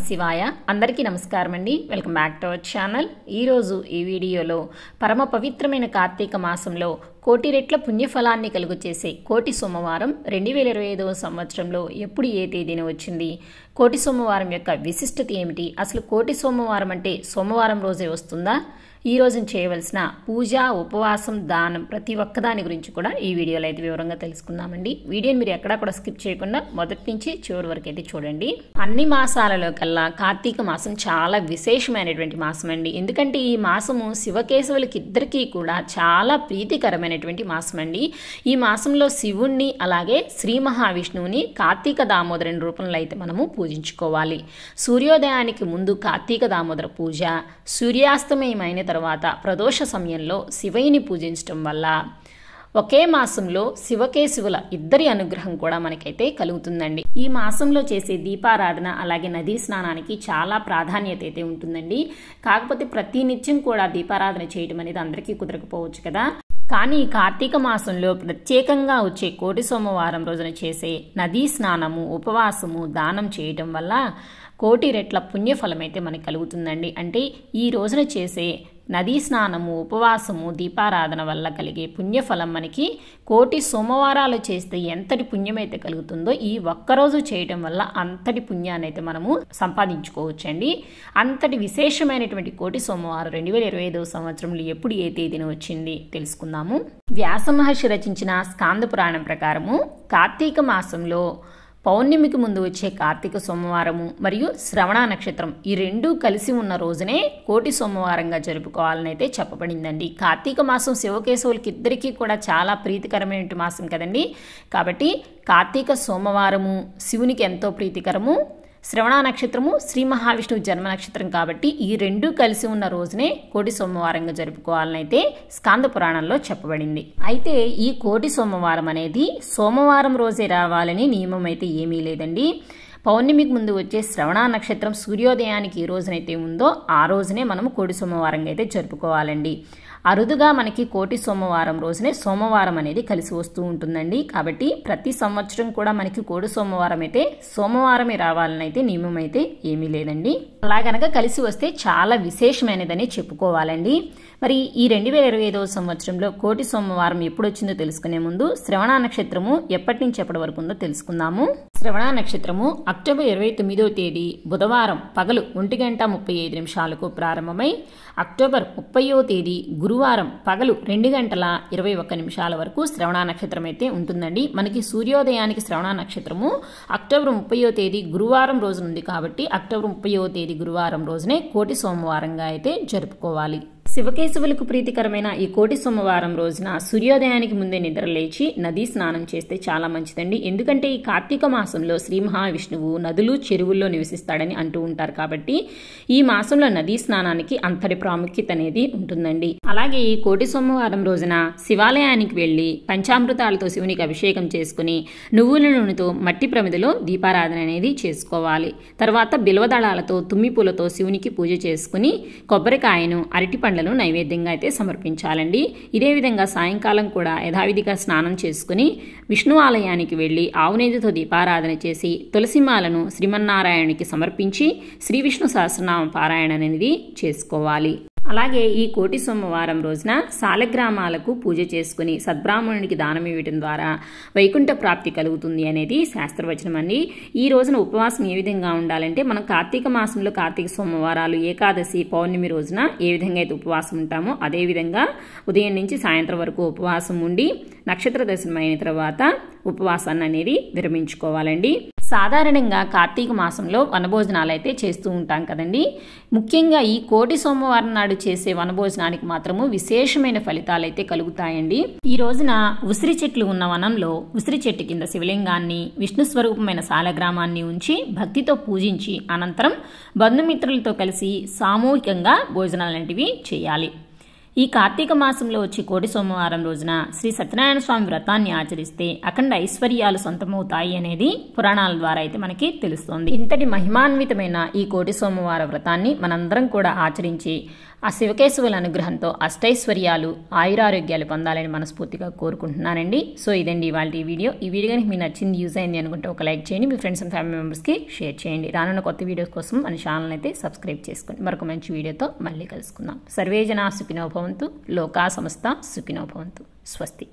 శివాయ అందరికీ నమస్కారం అండి. Welcome back to our channel. ఈరోజు ఈ వీడియోలో పరమ పవిత్రమైన కార్తీక మాసంలో కోటి రెట్ల పుణ్యఫలాన్ని కలుగు చేసే కోటి సోమవారం 2025 సంవత్సరంలో ఎప్పుడు ఏ తేదీన వచ్చింది, కోటి సోమవారం యొక్క విశిష్టత ఏమిటి, అసలు కోటి సోమవారం అంటే సోమవారం రోజే వస్తుందా, ఈ రోజున చేయవలసిన పూజ, ఉపవాసం, దానం ప్రతి ఒక్కదాని గురించి కూడా ఈ వీడియోలో అయితే వివరంగా తెలుసుకుందామండి. వీడియోని మీరు ఎక్కడా కూడా స్కిప్ చేయకుండా మొదటి నుంచి చివరి వరకు అయితే చూడండి. అన్ని మాసాలలో కల్లా కార్తీక మాసం చాలా విశేషమైనటువంటి మాసం అండి. ఎందుకంటే ఈ మాసము శివకేశవులకి ఇద్దరికీ కూడా చాలా ప్రీతికరమైనటువంటి మాసం అండి. ఈ మాసంలో శివుణ్ణి అలాగే శ్రీ మహావిష్ణువుని కార్తీక దామోదరుని రూపంలో అయితే మనము పూజించుకోవాలి. సూర్యోదయానికి ముందు కార్తీక దామోదర పూజ, సూర్యాస్తమయమైన తర్వాత ప్రదోష సమయంలో శివయ్యని పూజించడం వల్ల ఒకే మాసంలో శివకేశవుల ఇద్దరి అనుగ్రహం కూడా మనకైతే కలుగుతుందండి. ఈ మాసంలో చేసే దీపారాధన అలాగే నదీ స్నానానికి చాలా ప్రాధాన్యత అయితే ఉంటుందండి. కాకపోతే ప్రతి నిత్యం కూడా దీపారాధన చేయడం అనేది అందరికీ కుదరకపోవచ్చు కదా. కానీ కార్తీక మాసంలో ప్రత్యేకంగా వచ్చే కోటి సోమవారం రోజున చేసే నదీ స్నానము, ఉపవాసము, దానం చేయటం వల్ల కోటి రెట్ల పుణ్యఫలం అయితే మనకు కలుగుతుందండి. అంటే ఈ రోజున చేసే నదీ స్నానము, ఉపవాసము, దీపారాధన వల్ల కలిగే పుణ్యఫలం మనకి కోటి సోమవారాలు చేస్తే ఎంతటి పుణ్యమైతే కలుగుతుందో ఈ ఒక్కరోజు చేయటం వల్ల అంతటి పుణ్యాన్ని అయితే మనము సంపాదించుకోవచ్చండి. అంతటి విశేషమైనటువంటి కోటి సోమవారం 2025 సంవత్సరంలో ఎప్పుడు ఏ తేదీన వచ్చింది తెలుసుకుందాము. వ్యాస మహర్షి రచించిన స్కాంద పురాణం ప్రకారము కార్తీక మాసంలో పౌర్ణమికి ముందు వచ్చే కార్తీక సోమవారము మరియు శ్రవణ నక్షత్రం ఈ రెండూ కలిసి ఉన్న రోజునే కోటి సోమవారంగా జరుపుకోవాలని అయితే చెప్పబడిందండి. కార్తీక మాసం శివకేశవులకి ఇద్దరికీ కూడా చాలా ప్రీతికరమైన మాసం కదండి. కాబట్టి కార్తీక సోమవారము శివునికి ఎంతో ప్రీతికరము, శ్రవణ నక్షత్రము శ్రీ మహావిష్ణువు జన్మ నక్షత్రం కాబట్టి ఈ రెండూ కలిసి ఉన్న రోజునే కోటి సోమవారంగా జరుపుకోవాలని అయితే స్కాంద పురాణంలో చెప్పబడింది. అయితే ఈ కోటి సోమవారం అనేది సోమవారం రోజే రావాలని నియమం అయితే ఏమీ లేదండి. పౌర్ణమికి ముందు వచ్చే శ్రవణ నక్షత్రం సూర్యోదయానికి ఏ రోజునైతే ఉందో ఆ రోజునే మనము కోటి సోమవారంగా అయితే జరుపుకోవాలండి. అరుదుగా మనకి కోటి సోమవారం రోజునే సోమవారం అనేది కలిసి వస్తూ ఉంటుందండి. కాబట్టి ప్రతి సంవత్సరం కూడా మనకి కోటి సోమవారం అయితే సోమవారమే రావాలని అయితే నియమం అయితే ఏమీ లేదండి. అలా గనక కలిసి వస్తే చాలా విశేషమైనదని చెప్పుకోవాలండి. మరి ఈ 2025 సంవత్సరంలో కోటి సోమవారం ఎప్పుడు వచ్చిందో తెలుసుకునే ముందు శ్రవణ నక్షత్రము ఎప్పటి నుంచి ఎప్పటి వరకు ఉందో తెలుసుకుందాము. శ్రవణ నక్షత్రము అక్టోబర్ 29వ తేదీ బుధవారం పగలు 1:35 ప్రారంభమై అక్టోబర్ 30వ తేదీ గురువారం పగలు 2:21 వరకు శ్రవణ నక్షత్రం అయితే ఉంటుందండి. మనకి సూర్యోదయానికి శ్రవణ నక్షత్రము అక్టోబర్ 30వ తేదీ గురువారం రోజు ఉంది కాబట్టి అక్టోబర్ 30వ తేదీ గురువారం రోజునే కోటి సోమవారంగా అయితే జరుపుకోవాలి. శివకేశవులకు ప్రీతికరమైన ఈ కోటి సోమవారం రోజున సూర్యోదయానికి ముందే నిద్ర లేచి నదీ స్నానం చేస్తే చాలా మంచిదండి. ఎందుకంటే ఈ కార్తీక మాసంలో శ్రీ మహావిష్ణువు నదులు, చెరువుల్లో నివసిస్తాడని అంటూ ఉంటారు కాబట్టి ఈ మాసంలో నదీ స్నానానికి అంతటి ప్రాముఖ్యత అనేది ఉంటుందండి. అలాగే ఈ కోటి సోమవారం రోజున శివాలయానికి వెళ్లి పంచామృతాలతో శివునికి అభిషేకం చేసుకుని నువ్వుల నూనెతో మట్టి ప్రమిదలో దీపారాధన అనేది చేసుకోవాలి. తర్వాత బిల్వదళాలతో, తుమ్మి పూలతో శివునికి పూజ చేసుకుని కొబ్బరికాయను, అరటి పండ్లను నైవేద్యంగా అయితే సమర్పించాలండి. ఇదే విధంగా సాయంకాలం కూడా యథావిధిగా స్నానం చేసుకుని విష్ణు ఆలయానికి వెళ్లి ఆవునేతితో దీపారాధన చేసి తులసిమాలను శ్రీమన్నారాయణునికి సమర్పించి శ్రీ విష్ణు సహస్రనామ పారాయణ అనేది చేసుకోవాలి. అలాగే ఈ కోటి సోమవారం రోజున సాలగ్రామాలకు పూజ చేసుకుని సద్బ్రాహ్మణునికి దానం ఇవ్వడం ద్వారా వైకుంఠ ప్రాప్తి కలుగుతుంది అనేది శాస్త్రవచనం అండి. ఈ రోజున ఉపవాసం ఏ విధంగా ఉండాలంటే మనం కార్తీక మాసంలో కార్తీక సోమవారాలు, ఏకాదశి, పౌర్ణమి రోజున ఏ విధంగా అయితే ఉపవాసం ఉంటామో అదే విధంగా ఉదయం నుంచి సాయంత్రం వరకు ఉపవాసం ఉండి నక్షత్ర దర్శనం అయిన తర్వాత ఉపవాసాన్ని అనేది విరమించుకోవాలండి. సాధారణంగా కార్తీక మాసంలో వనభోజనాలు అయితే చేస్తూ ఉంటాం కదండి. ముఖ్యంగా ఈ కోటి సోమవారం నాడు చేసే వనభోజనానికి మాత్రము విశేషమైన ఫలితాలు అయితే కలుగుతాయండి. ఈ రోజున ఉసిరి చెట్లు ఉన్న వనంలో ఉసిరి చెట్టు కింద శివలింగాన్ని, విష్ణు స్వరూపమైన సాలగ్రామాన్ని ఉంచి భక్తితో పూజించి అనంతరం బంధుమిత్రులతో కలిసి సామూహికంగా భోజనాలు లాంటివి చేయాలి. ఈ కార్తీక మాసంలో వచ్చి కోటి సోమవారం రోజున శ్రీ సత్యనారాయణ స్వామి వ్రతాన్ని ఆచరిస్తే అఖండ ఐశ్వర్యాలు సొంతమవుతాయి అనేది పురాణాల ద్వారా అయితే మనకి తెలుస్తోంది. ఇంతటి మహిమాన్వితమైన ఈ కోటి సోమవార వ్రతాన్ని మనందరం కూడా ఆచరించి ఆ శివకేశవుల అనుగ్రహంతో అష్టైశ్వర్యాలు ఆయురారోగ్యాలు పొందాలని మనస్ఫూర్తిగా కోరుకుంటున్నానండి. సో ఇదండి ఇవాళ ఈ వీడియో కనుక మీకు నచ్చింది, యూజ్ అయింది అనుకుంటే ఒక లైక్ చేయండి, మీ ఫ్రెండ్స్ అండ్ ఫ్యామిలీ మెంబర్స్కి షేర్ చేయండి. రానున్న కొత్త వీడియోస్ కోసం మన ఛానల్ అయితే సబ్స్క్రైబ్ చేసుకోండి. మరొక మంచి వీడియోతో మళ్ళీ కలుసుకుందాం. సర్వే జనా సుఖినో భవంతు, లోకా సమస్త సుఖినో భవంతు. స్వస్తి.